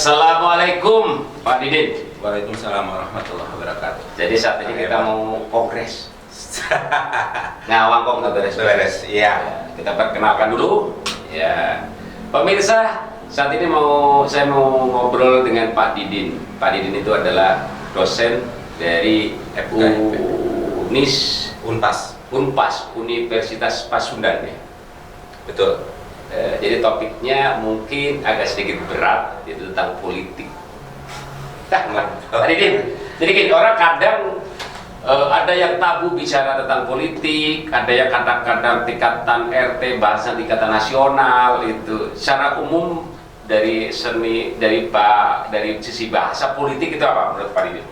Assalamualaikum Pak Didin. Waalaikumsalam warahmatullahi wabarakatuh. Jadi saat ini kita mau kongres. Ngawang kok nggak beres-beres. Iya. Kita perkenalkan dulu. Ya, pemirsa, saat ini saya mau ngobrol dengan Pak Didin. Pak Didin itu adalah dosen dari Unpas Universitas Pasundan ya. Betul. Jadi topiknya mungkin agak sedikit berat, itu tentang politik. Pak Didin, jadi gini, orang kadang ada yang tabu bicara tentang politik, ada yang kadang-kadang tingkatan RT bahasa tingkatan nasional itu. Secara umum dari sisi bahasa politik itu apa menurut Pak Didin?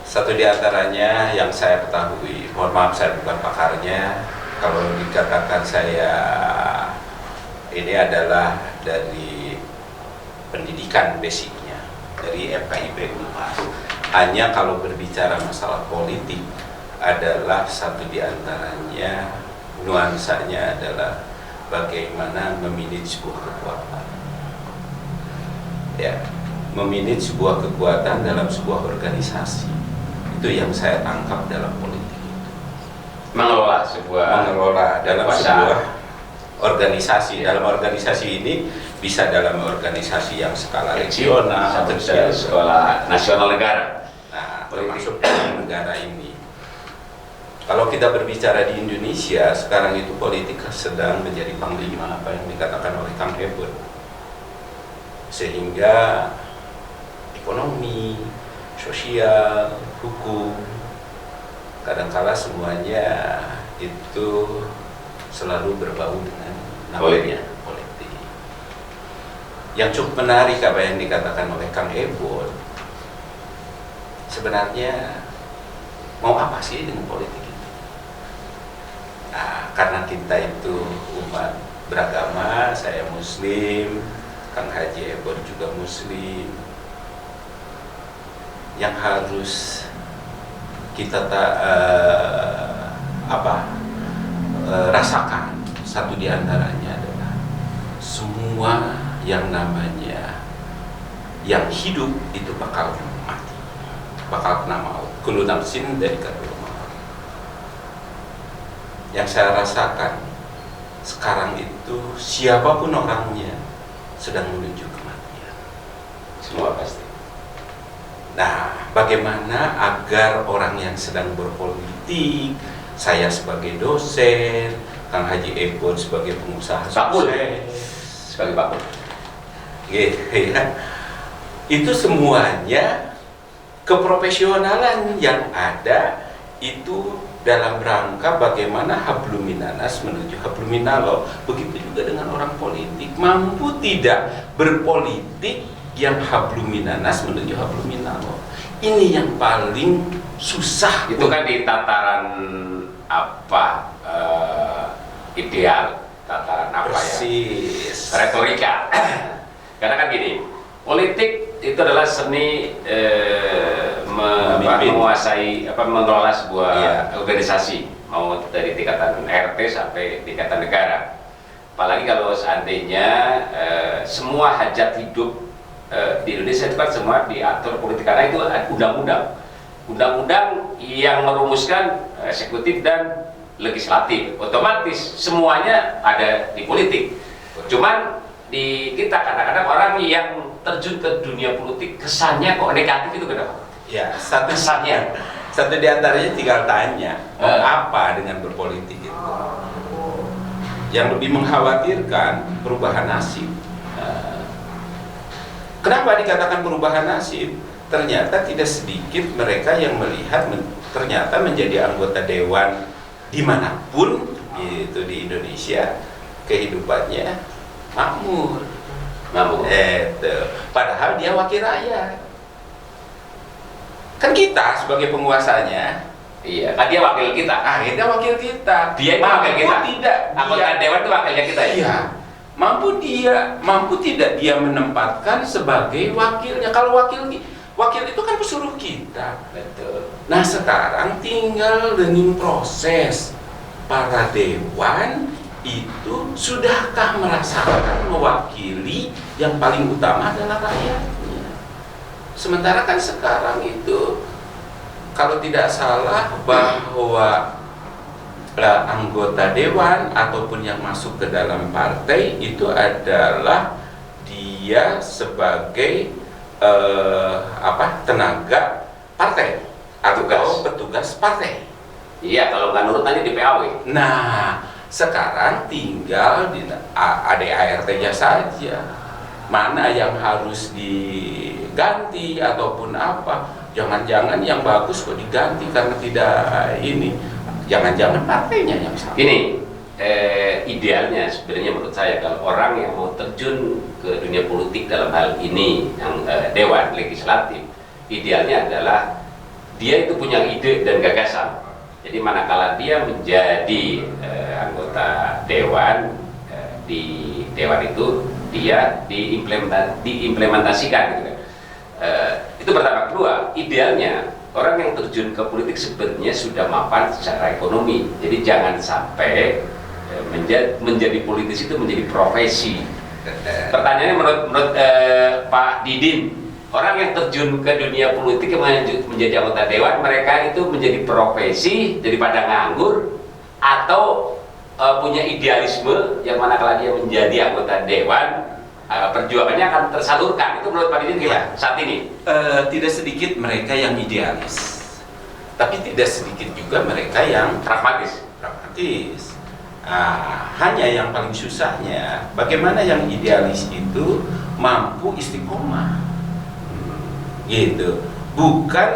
Satu di antaranya yang saya ketahui, mohon maaf saya bukan pakarnya, kalau dikatakan saya ini adalah dari pendidikan basicnya, dari FKIP Unpas. Hanya kalau berbicara masalah politik adalah satu di antaranya nuansanya adalah bagaimana memanage sebuah kekuatan. Ya, memanage sebuah kekuatan dalam sebuah organisasi. Itu yang saya tangkap dalam politik. Mengelola dalam sebuah organisasi. Dalam organisasi ini bisa dalam organisasi yang skala regional atau skala nasional negara. Nah, termasuk dalam negara ini. Kalau kita berbicara di Indonesia sekarang itu politik sedang menjadi panglima, apa yang dikatakan oleh Kang Ebon, sehingga ekonomi, sosial, hukum, kadangkala semuanya itu selalu berbau dengan namanya politik. Yang cukup menarik apa yang dikatakan oleh Kang Ebon, sebenarnya mau apa sih dengan politik itu? Nah, karena kita itu umat beragama, saya Muslim, Kang Haji Ebon juga Muslim, yang harus kita rasakan satu di antaranya adalah semua yang namanya yang hidup itu bakal mati, bakal kena maut. Kullu nafsin dha'iqatul maut. Yang saya rasakan sekarang itu siapapun orangnya sedang menuju kematian. Semua pasti. Nah, bagaimana agar orang yang sedang berpolitik, saya sebagai dosen, Kang Haji Ebon sebagai pengusaha sebagai bakul, ya, itu semuanya keprofesionalan yang ada itu dalam rangka bagaimana habluminanas menuju habluminallah. Begitu juga dengan orang politik, mampu tidak berpolitik yang habluminanas menuju habluminallah. Ini yang paling susah. Itu kan di tataran apa, ideal, tataran apa persis. Ya? Retorika. Karena kan gini, politik itu adalah seni menguasai mengelola sebuah organisasi, mau dari tingkatan RT sampai tingkatan negara. Apalagi kalau seandainya semua hajat hidup di Indonesia itu kan semua diatur politik, karena itu undang-undang yang merumuskan eksekutif dan legislatif, otomatis semuanya ada di politik. Cuman di kita kadang-kadang orang yang terjun ke dunia politik kesannya kok negatif, itu kenapa? Ya, kesannya satu di antaranya tinggal tanya mau apa dengan berpolitik itu. Yang lebih mengkhawatirkan perubahan nasib. Kenapa dikatakan perubahan nasib? Ternyata tidak sedikit mereka yang melihat ternyata menjadi anggota dewan dimanapun itu di Indonesia kehidupannya makmur. Padahal dia wakil rakyat. Kan kita sebagai penguasanya, iya, kan dia wakil kita. Akhirnya wakil kita. Dia itu wakil kita. Tidak, anggota dewan itu wakilnya kita ya. Iya. Mampu tidak dia menempatkan sebagai wakilnya. Kalau wakil itu kan pesuruh kita. Betul. Nah, sekarang tinggal dengan proses para dewan itu sudahkah merasakan mewakili yang paling utama adalah rakyatnya? Sementara kan sekarang itu kalau tidak salah bahwa anggota dewan ataupun yang masuk ke dalam partai itu adalah dia sebagai tenaga partai atau petugas partai. Iya, kalau nggak nurut nanti di PAW. Nah, sekarang tinggal di ADART-nya saja. Mana yang harus diganti ataupun apa? Jangan-jangan yang bagus kok diganti karena tidak ini. Jangan-jangan partainya yang salah. Ini idealnya sebenarnya menurut saya kalau orang yang mau terjun ke dunia politik dalam hal ini yang dewan legislatif, idealnya adalah dia itu punya ide dan gagasan. Jadi manakala dia menjadi anggota dewan, di dewan itu dia diimplementasikan gitu kan. Itu pertama. Kedua, idealnya orang yang terjun ke politik sebenarnya sudah mapan secara ekonomi. Jadi jangan sampai menjadi politisi itu menjadi profesi. Pertanyaannya menurut Pak Didin, orang yang terjun ke dunia politik yang menjadi anggota dewan, mereka itu menjadi profesi daripada nganggur, atau punya idealisme yang manakala dia menjadi anggota dewan, perjuangannya akan tersalurkan. Itu menurut Pak Didin gimana saat ini? Tidak sedikit mereka yang idealis, tapi tidak sedikit juga mereka yang Pragmatis. Hanya yang paling susahnya bagaimana yang idealis itu mampu istiqomah, gitu. Bukan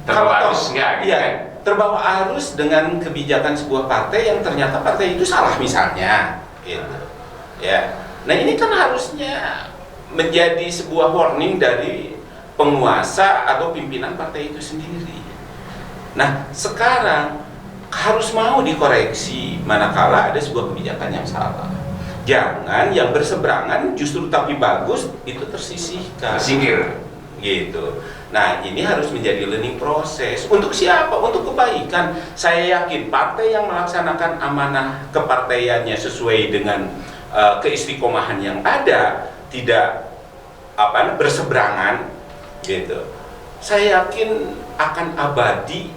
Terbawa arus enggak gitu kan? Terbawa arus dengan kebijakan sebuah partai yang ternyata partai itu salah misalnya, gitu. Ya. Nah, ini kan harusnya menjadi sebuah warning dari penguasa atau pimpinan partai itu sendiri. Nah, sekarang harus mau dikoreksi manakala ada sebuah kebijakan yang salah. Jangan yang berseberangan justru tapi bagus itu tersisihkan. Tersingkir. Gitu. Nah, ini harus menjadi learning proses. Untuk siapa? Untuk kebaikan. Saya yakin partai yang melaksanakan amanah kepartaiannya sesuai dengan keistiqomahan yang ada, tidak berseberangan, gitu. Saya yakin akan abadi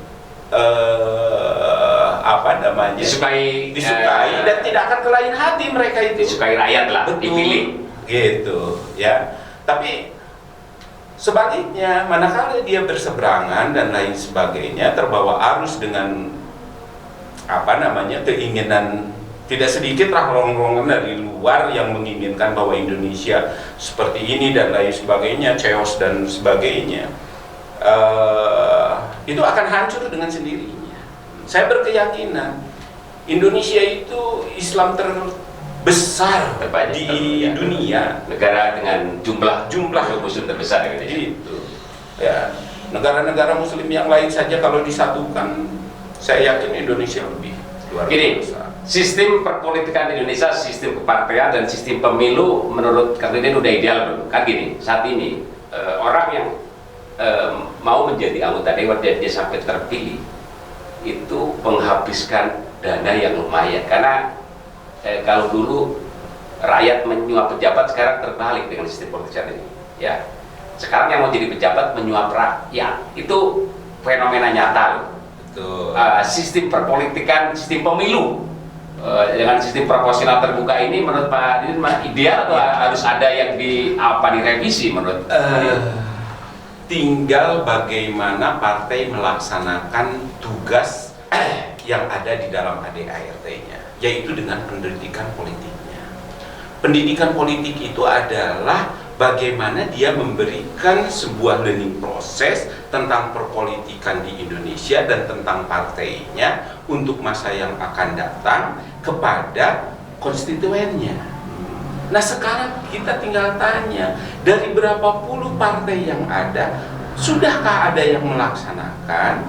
disukai dan tidak akan ke lain hati mereka itu. Disukai rakyat lah, betul, dipilih. Gitu, ya. Tapi sebaliknya, manakala dia berseberangan dan lain sebagainya, terbawa arus dengan keinginan tidak sedikit rongrongan dari luar yang menginginkan bahwa Indonesia seperti ini dan lain sebagainya, chaos dan sebagainya, itu akan hancur dengan sendirinya. Saya berkeyakinan Indonesia itu Islam terbesar di dunia, negara dengan jumlah muslim terbesar gitu. Ya, negara-negara muslim yang lain saja kalau disatukan, saya yakin Indonesia lebih luar biasa. Sistem perpolitikan Indonesia, sistem kepartean dan sistem pemilu menurut Kang Deden udah ideal belum? Kan gini, saat ini orang yang mau menjadi anggota dewan dan dia sampai terpilih itu menghabiskan dana yang lumayan, karena kalau dulu rakyat menyuap pejabat, sekarang terbalik dengan sistem politik ini. Ya, sekarang yang mau jadi pejabat menyuap rakyat, itu fenomena nyata loh. Sistem perpolitikan, sistem pemilu dengan sistem proporsional terbuka ini menurut Pak Didin ideal atau harus ada yang direvisi menurut tinggal bagaimana partai melaksanakan tugas yang ada di dalam ADART-nya, yaitu dengan pendidikan politiknya. Pendidikan politik itu adalah bagaimana dia memberikan sebuah learning proses tentang perpolitikan di Indonesia dan tentang partainya untuk masa yang akan datang kepada konstituennya. Nah, sekarang kita tinggal tanya, dari berapa puluh partai yang ada, sudahkah ada yang melaksanakan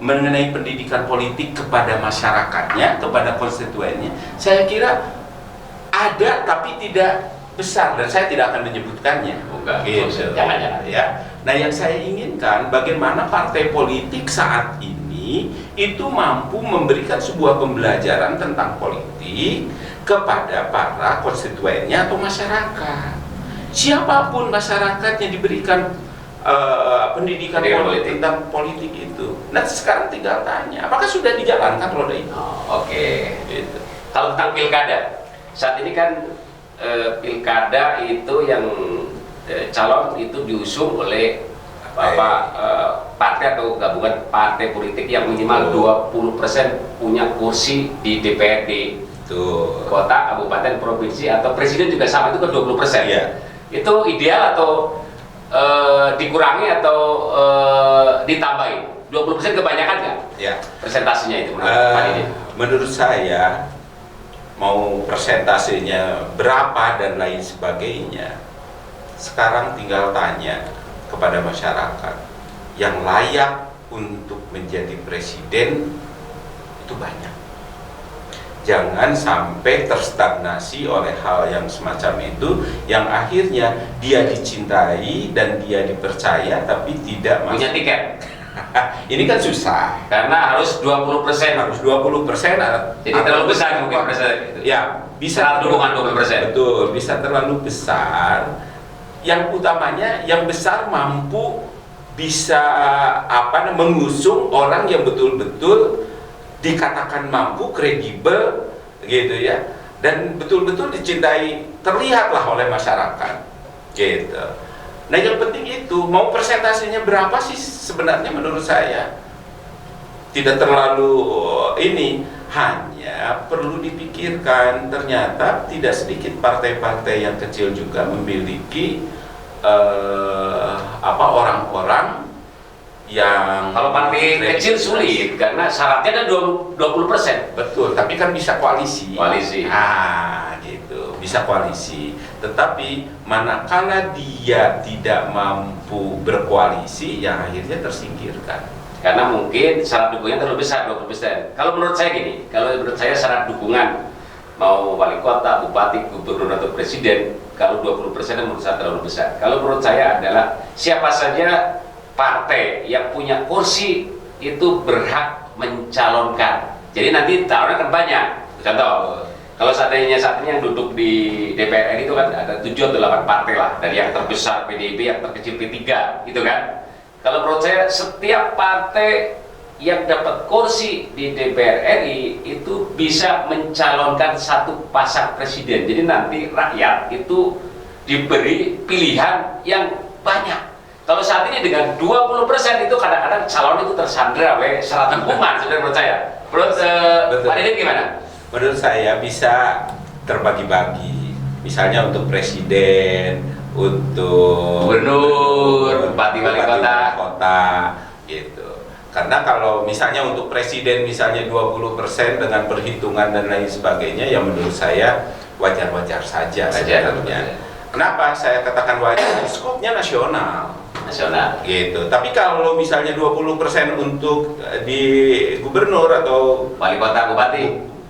mengenai pendidikan politik kepada masyarakatnya, kepada konstituennya? Saya kira ada, tapi tidak besar, dan saya tidak akan menyebutkannya. Jangan. Ya. Nah, yang saya inginkan bagaimana partai politik saat ini ini itu mampu memberikan sebuah pembelajaran tentang politik kepada para konstituennya atau masyarakat. Siapapun masyarakatnya diberikan pendidikan politik tentang politik itu. Nah sekarang tinggal tanya, apakah sudah dijalankan roda itu? Oke. Gitu. Kalau tentang pilkada, saat ini kan pilkada itu yang calon itu diusung oleh partai atau gabungan partai politik yang minimal 20% punya kursi di DPRD. Kota, kabupaten, provinsi atau presiden juga sama, itu kan 20%. Iya. Itu ideal atau dikurangi atau ditambahin? 20% kebanyakan nggak? Ya. Presentasinya itu menurut Pak Didin? Menurut saya, mau persentasenya berapa dan lain sebagainya, sekarang tinggal tanya kepada masyarakat yang layak untuk menjadi presiden itu banyak. Jangan sampai terstagnasi oleh hal yang semacam itu, yang akhirnya dia dicintai dan dia dipercaya tapi tidak Punya tiket. Ini kan susah. Karena harus 20%. Harus 20%. Jadi terlalu besar mungkin presiden itu. Ya, bisa dukungan 20%. Betul, bisa terlalu besar. Yang utamanya yang besar mampu bisa mengusung orang yang betul-betul dikatakan mampu, kredibel gitu ya, dan betul-betul dicintai, terlihatlah oleh masyarakat gitu. Nah yang penting itu, mau presentasinya berapa sih sebenarnya menurut saya tidak terlalu hanya perlu dipikirkan, ternyata tidak sedikit partai-partai yang kecil juga memiliki orang-orang yang kalau partai kecil sulit karena syaratnya ada 20%. Betul, tapi kan bisa koalisi. Koalisi. Gitu, bisa koalisi. Tetapi manakala dia tidak mampu berkoalisi, yang akhirnya tersingkirkan. Karena mungkin syarat dukungannya terlalu besar 20%. Kalau menurut saya gini, kalau menurut saya syarat dukungan mau wali kota, bupati, gubernur atau presiden, kalau 20% menurut saya terlalu besar. Kalau menurut saya adalah siapa saja partai yang punya kursi itu berhak mencalonkan. Jadi nanti calonnya kan banyak. Contoh, kalau saat ini yang duduk di DPR itu kan ada 7 atau 8 partai lah, dari yang terbesar PDIP, yang terkecil P3, gitu kan. Kalau menurut saya setiap partai yang dapat kursi di DPR RI itu bisa mencalonkan satu pasang presiden. Jadi nanti rakyat itu diberi pilihan yang banyak. Kalau saat ini dengan 20% itu kadang-kadang calon itu tersandra oleh syarat dukungan, menurut saya. Menurut Pak Didin gimana? Menurut saya bisa terbagi-bagi. Misalnya untuk presiden, untuk gubernur, bupati, wali kota, gitu. Karena kalau misalnya untuk presiden misalnya 20% dengan perhitungan dan lain sebagainya, ya menurut saya wajar-wajar saja sebenarnya. Kenapa saya katakan wajar? Skopnya nasional gitu. Tapi kalau misalnya 20% untuk di gubernur atau wali kota,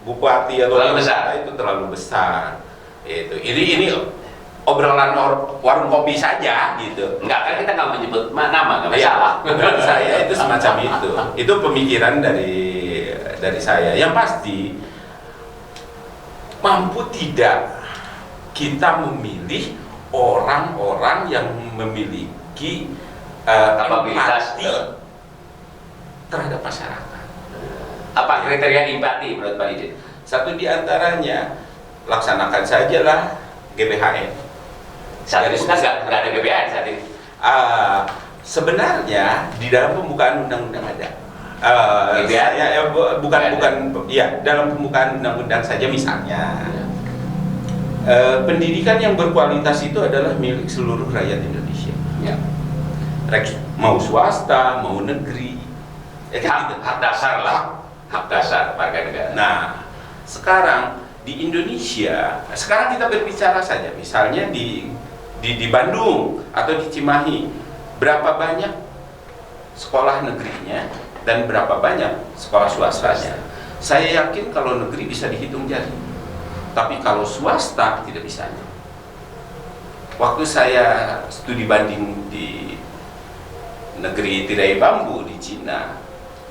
bupati atau terlalu besar. Itu terlalu besar. Ini obrolan warung kopi saja gitu. Enggak, kan kita nggak menyebut nama, nggak masalah. Menurut saya itu semacam itu. Itu pemikiran dari saya. Yang pasti mampu tidak kita memilih orang-orang yang memiliki kapabilitas empati terhadap masyarakat. Apa kriteria empati menurut Pak Didin? Satu diantaranya, laksanakan sajalah GBHN. Saat ini kita nggak ada GBHN saat ini. Sebenarnya di dalam pembukaan undang-undang ada. Dalam pembukaan undang-undang saja misalnya. Pendidikan yang berkualitas itu adalah milik seluruh rakyat Indonesia. Ya. Mau swasta, mau negeri. Hak dasar lah. Hak dasar warga negara. Nah, sekarang di Indonesia, sekarang kita berbicara saja, misalnya di Bandung atau di Cimahi, berapa banyak sekolah negerinya dan berapa banyak sekolah swastanya. Saya yakin kalau negeri bisa dihitung jari, tapi kalau swasta tidak bisa. Waktu saya studi banding di negeri tirai bambu di Cina,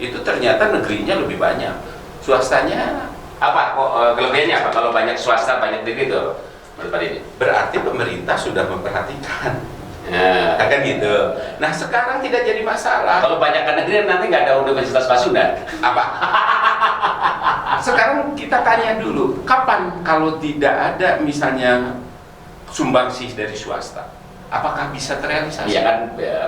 itu ternyata negerinya lebih banyak, swastanya. Apa kelebihannya apa kalau banyak swasta banyak negeri itu menurut Pak Didi? Berarti pemerintah sudah memperhatikan. Nah, Kan gitu. Nah sekarang tidak jadi masalah. kalau banyak ke negeri nanti nggak ada Universitas Pasundan. Apa? Sekarang kita tanya dulu, kapan kalau tidak ada misalnya sumbangsih dari swasta, apakah bisa terrealisasi? Iya kan,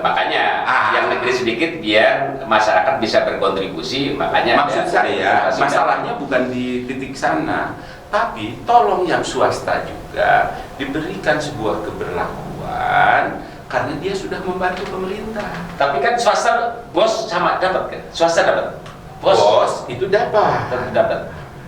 makanya yang negeri sedikit biar masyarakat bisa berkontribusi, makanya Maksud ada saya, Universitas Pasundan. masalahnya bukan di titik sana, tapi tolong yang swasta juga diberikan sebuah keberlakuan karena dia sudah membantu pemerintah. Tapi kan swasta bos sama dapat kan? Swasta dapat. Bos itu dapat. tetap dapat.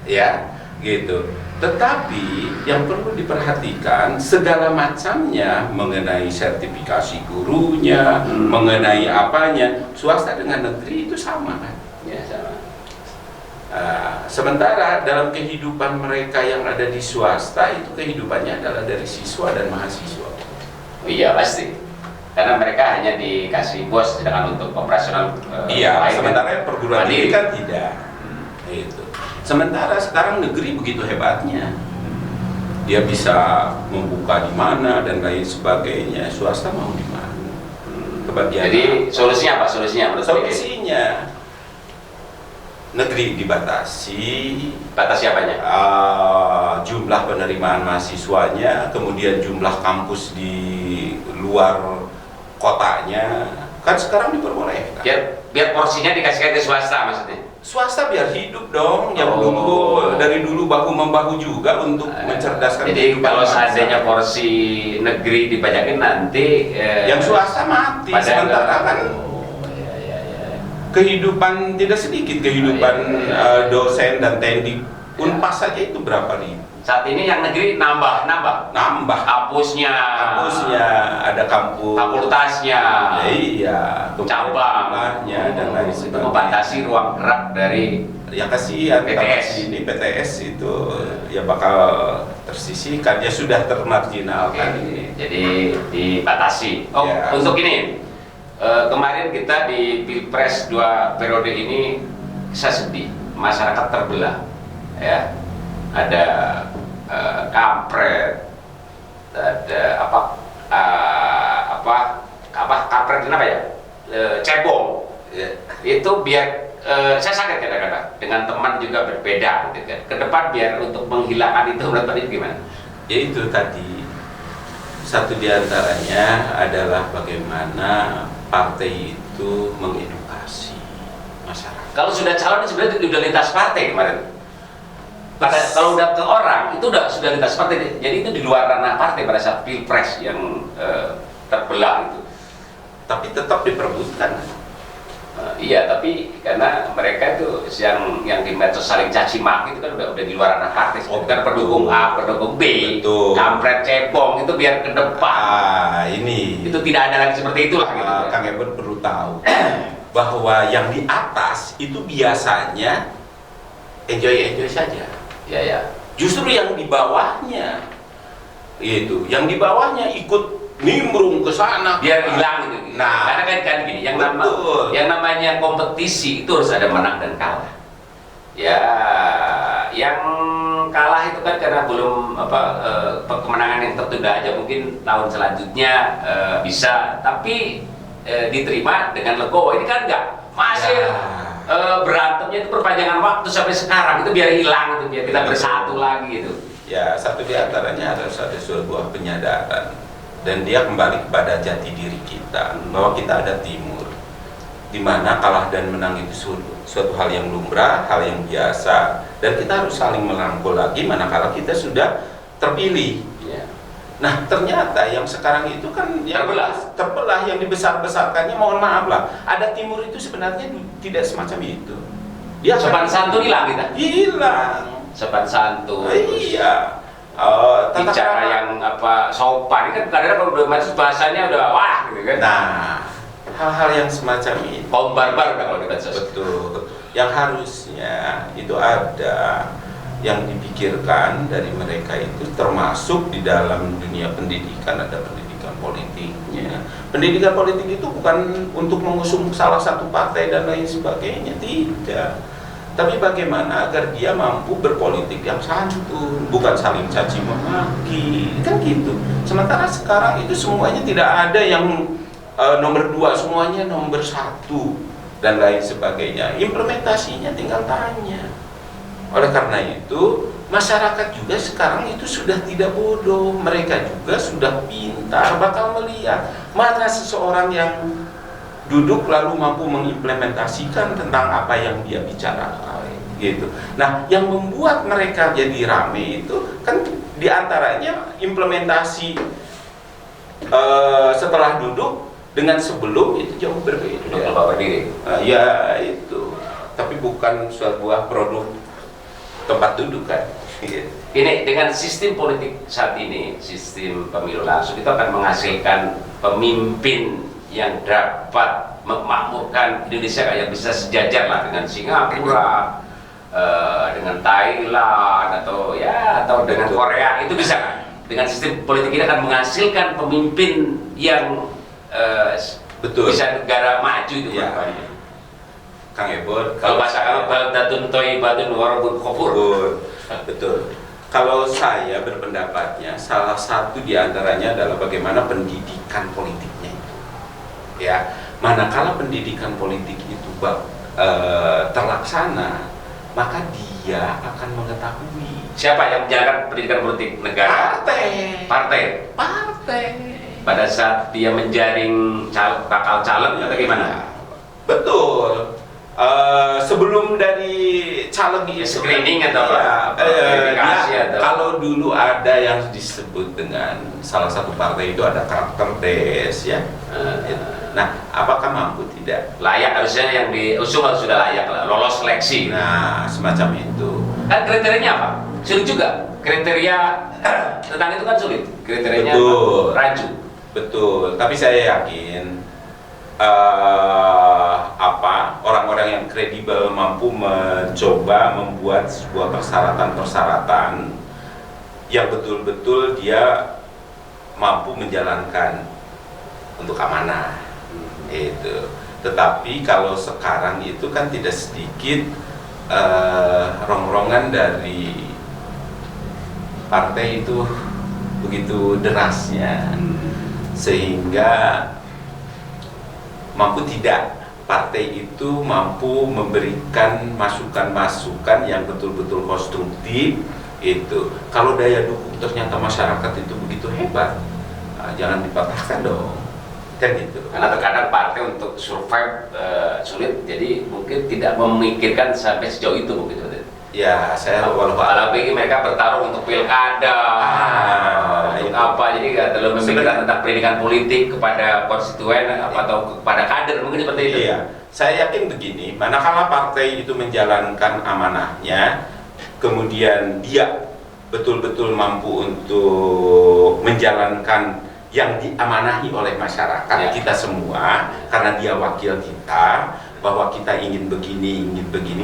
Ya, gitu. Tetapi yang perlu diperhatikan segala macamnya mengenai sertifikasi gurunya, mengenai apanya, swasta dengan negeri itu sama kan? Ya, sama. Sementara dalam kehidupan mereka yang ada di swasta itu kehidupannya adalah dari siswa dan mahasiswa. Oh, iya pasti. Karena mereka hanya dikasih bos, sedangkan untuk operasional Iya, lain sementara perguruan mandiri. tinggi kan tidak. Itu. Sementara sekarang negeri begitu hebatnya, dia bisa membuka di mana dan lain sebagainya. Swasta mau di mana? Kebagian. Jadi solusinya apa? Solusinya menurut Pak Didi? Solusinya negeri dibatasi, Batas siapanya? jumlah penerimaan mahasiswanya, kemudian jumlah kampus di luar kotanya, kan sekarang diperbolehkan. Biar porsinya dikasihkan ke swasta maksudnya. Swasta biar hidup dong, yang Oh. dulu dari dulu bahu membahu juga untuk mencerdaskan. Jadi kehidupan kalau bangsa. seandainya porsi negeri dipajakin nanti yang swasta mati, pada sementara kan ya. kehidupan tidak sedikit kehidupan Oh, iya. dosen dan teknik Unpas saja itu berapa ribu? Saat ini yang negeri nambah Nambah kampusnya, ada kampus, fakultasnya, ya, iya, cabang, jumlahnya dan lain untuk sebagainya. membatasi ruang gerak dari Ya kasihan PTS. ini PTS itu ya bakal tersisihkan, ya sudah termarginalkan ini. jadi dibatasi. Oh, Ya. untuk ini kemarin kita di Pilpres 2 periode ini saya sedih, masyarakat terbelah, ya. Ada kampret, ada kampret kenapa ya? Cebong. Ya. Itu biar saya sakit kadang-kadang dengan teman juga berbeda gitu kan. Ke depan biar untuk menghilangkan itu menurut Pak Didi gimana? Ya itu tadi, satu diantaranya adalah bagaimana partai itu mengedukasi masyarakat. Kalau sudah calon sebenarnya udah lintas partai kemarin. Kalau udah ke orang itu sudah lintas partai, jadi itu di luar ranah partai pada saat pilpres yang terbelah itu. Tapi tetap diperebutkan. Iya, tapi karena mereka itu yang di medsos saling caci maki itu kan udah di luar ranah partai. Oh, Bukan pendukung A, pendukung B, betul. kampret cebong itu biar ke depan. Ini Itu tidak ada lagi seperti itulah gitu. Kang Ebon perlu tahu bahwa yang di atas itu biasanya enjoy saja. Ya. Justru yang di bawahnya itu, yang di bawahnya ikut nimbrung ke sana Biar hilang gitu. Nah, Karena kan gini, yang betul. namanya kompetisi itu harus ada menang dan kalah. Ya, yang kalah itu kan karena belum kemenangan yang tertunda aja, mungkin tahun selanjutnya bisa, tapi diterima dengan legowo. Ini kan enggak, masih berantemnya itu perpanjangan waktu sampai sekarang, itu biar hilang itu, biar kita bersatu lagi gitu. Ya, satu di antaranya harus ada sebuah penyadaran dan dia kembali kepada jati diri kita bahwa kita ada timur, di mana kalah dan menang itu suatu hal yang lumrah, hal yang biasa, dan kita harus saling merangkul lagi manakala kita sudah terpilih. Ya. Nah, ternyata yang sekarang itu kan yang terbelah, yang dibesar-besarkannya, mohon maaf lah, ada timur itu sebenarnya tidak semacam itu. Dia Sopan santun hilang kita. hilang. Sopan santun. Iya. Tata Bicara krama. yang sopan ini kan kadang-kadang kalau udah masuk bahasanya udah wah gitu kan. Nah, hal-hal yang semacam ini Kaum barbar udah kalau di medsos. betul. Yang harusnya itu ada yang dipikirkan dari mereka itu, termasuk di dalam dunia pendidikan, ada pendidikan politiknya. Pendidikan politik itu bukan untuk mengusung salah satu partai dan lain sebagainya, tidak. Tapi bagaimana agar dia mampu berpolitik yang santun, bukan saling caci memaki, kan gitu. Sementara sekarang itu semuanya tidak ada yang nomor 2, semuanya nomor 1 dan lain sebagainya. Implementasinya tinggal tanya. Oleh karena itu, masyarakat juga sekarang itu sudah tidak bodoh, mereka juga sudah pintar, bakal melihat mana seseorang yang duduk lalu mampu mengimplementasikan tentang apa yang dia bicarakan, gitu. Nah, yang membuat mereka jadi rame itu kan diantaranya implementasi setelah duduk dengan sebelum itu jauh berbeda. Ya itu, tapi bukan sebuah produk tempat duduk kan. Ini dengan sistem politik saat ini, sistem pemilu langsung itu akan menghasilkan pemimpin yang dapat memakmurkan Indonesia yang bisa sejajar lah dengan Singapura, dengan Thailand atau dengan Korea, itu bisa kan? Dengan sistem politik ini akan menghasilkan pemimpin yang bisa negara maju itu ya. Kang Ebon, kalau bahasa kamu baldatun thayyibatun wa rabbun ghafur. Betul. Kalau saya berpendapatnya, salah satu diantaranya adalah bagaimana pendidikan politiknya. Ya, manakala pendidikan politik itu terlaksana, maka dia akan mengetahui siapa yang menjalankan pendidikan politik negara. Partai. Pada saat dia menjaring bakal calon atau gimana? Betul. Sebelum dari caleg itu screening atau kalau dulu ada yang disebut dengan salah satu partai itu ada karakter des ya. Nah, apakah mampu tidak? Layak, harusnya yang diusung harus sudah layak lah, lolos seleksi. Nah, semacam itu. Kan kriterianya apa? Sulit juga. Kriteria tentang itu kan sulit. Kriterianya raju. Betul. Tapi saya yakin orang-orang yang kredibel mampu mencoba membuat sebuah persyaratan-persyaratan yang betul-betul dia mampu menjalankan untuk amanah itu. Tetapi kalau sekarang itu kan tidak sedikit rongrongan dari partai itu begitu derasnya sehingga mampu tidak partai itu mampu memberikan masukan-masukan yang betul-betul konstruktif itu. Kalau daya dukung ternyata masyarakat itu begitu hebat, jangan dipatahkan dong, kan gitu. Karena terkadang partai untuk survive sulit, jadi mungkin tidak memikirkan sampai sejauh itu begitu. Ya, saya apalagi mereka bertarung untuk pilkada, untuk apa, jadi nggak terlalu memikirkan tentang pendidikan politik kepada konstituen atau kepada kader, mungkin seperti itu. Iya, saya yakin begini, manakala partai itu menjalankan amanahnya, kemudian dia betul-betul mampu untuk menjalankan yang diamanahi oleh masyarakat, kita semua, karena dia wakil kita, bahwa kita ingin begini,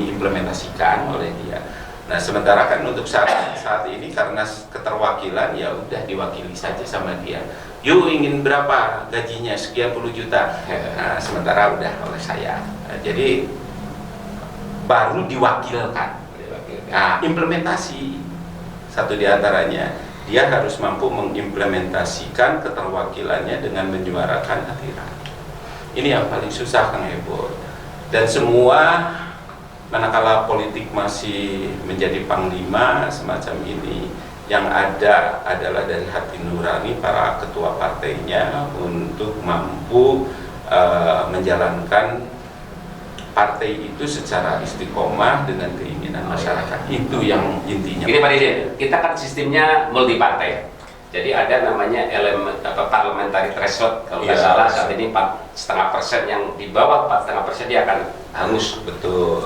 implementasikan oleh dia. Nah, sementara kan untuk saat ini karena keterwakilan, ya udah diwakili saja sama dia. Yuk, ingin berapa gajinya? Sekian puluh juta. Nah, sementara udah oleh saya. Nah, jadi baru diwakilkan. Nah, implementasi satu diantaranya, dia harus mampu mengimplementasikan keterwakilannya dengan menyuarakan hati rakyat. Ini yang paling susah, Kang Ebon. Dan semua manakala politik masih menjadi panglima semacam ini, yang ada adalah dari hati nurani para ketua partainya untuk mampu menjalankan partai itu secara istiqomah dengan keinginan masyarakat. Itu yang intinya. Ini Pak Didi, kita kan sistemnya multi partai. Jadi ada namanya elemen parliamentary threshold, kalau nggak salah saat ini 4,5%, yang di bawah 4,5% dia akan hangus. Betul.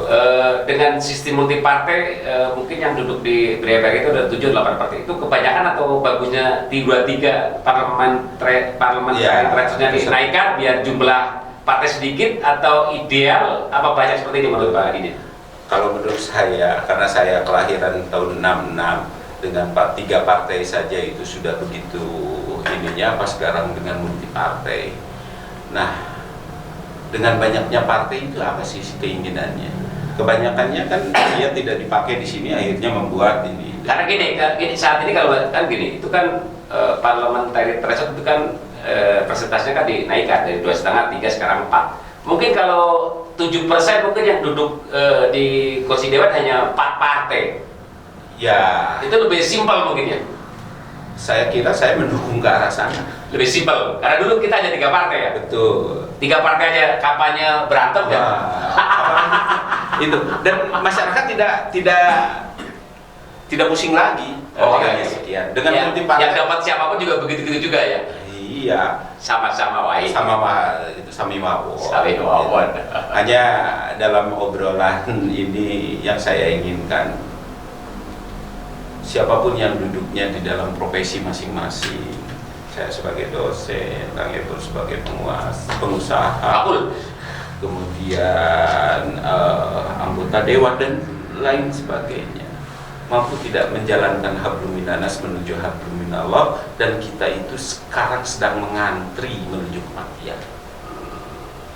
Dengan sistem multi partai, mungkin yang duduk di DPR itu ada 7-8 partai. Itu kebanyakan atau bagusnya di 2-3 parliamentary thresholdnya dinaikkan biar jumlah partai sedikit, atau ideal apa banyak seperti ini menurut Pak Didi? Kalau menurut saya, karena saya kelahiran tahun 66, dengan 3 partai saja itu sudah begitu ininya apa sekarang dengan multi partai. Nah, dengan banyaknya partai itu apa sih keinginannya? Kebanyakannya kan dia tidak dipakai di sini, akhirnya membuat ini. Karena gini saat ini kalau kan gini, itu kan parliamentary threshold itu kan persentasinya kan dinaikkan dari 2,5, 3, sekarang 4. Mungkin kalau 7% mungkin yang duduk di kursi dewan hanya 4 partai. Ya, Itu lebih simpel mungkin ya. saya kira saya mendukung ke arah sana. Lebih simpel. Karena dulu kita hanya 3 partai ya. Betul. 3 partai aja kampanye berantem ya. Itu, dan masyarakat tidak pusing lagi. Oh, dengan iya. sekian. Dengan Ya, multi partai. yang dapat siapapun juga begitu-begitu juga ya. Iya, Sama-sama wae. itu sami mawon. Sami mawon. Hanya dalam obrolan ini yang saya inginkan, siapapun yang duduknya di dalam profesi masing-masing, saya sebagai dosen, Kang Ebul sebagai pengusaha, Kabul. kemudian anggota dewan dan lain sebagainya, mampu tidak menjalankan hablum minanas menuju hablum minallah, dan kita itu sekarang sedang mengantri menuju kematian.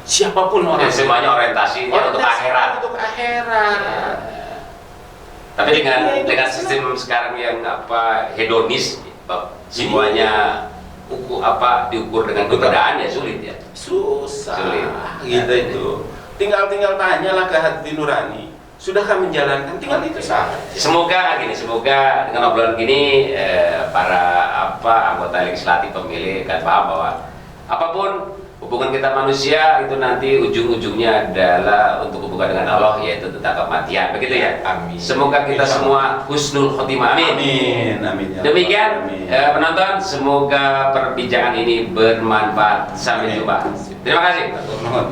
Siapapun orang, Semuanya orientasinya untuk akhirat. Untuk akhirat. Tapi dengan sistem sekarang yang hedonis, semuanya diukur dengan keberadaan ya sulit ya. Susah. Sulit. Gitu itu. Tinggal tanyalah ke hati nurani. Sudahkah menjalankan? Tinggal itu saja. Semoga dengan obrolan gini para anggota legislatif pemilih akan paham bahwa apapun hubungan kita manusia itu nanti ujung-ujungnya adalah untuk hubungan dengan Allah, yaitu tentang kematian, begitu ya. Amin. Semoga kita semua husnul khotimah. Amin. Amin. Amin. Ya Demikian Amin. penonton, semoga perbincangan ini bermanfaat. Sampai jumpa. Terima kasih. Nuhun.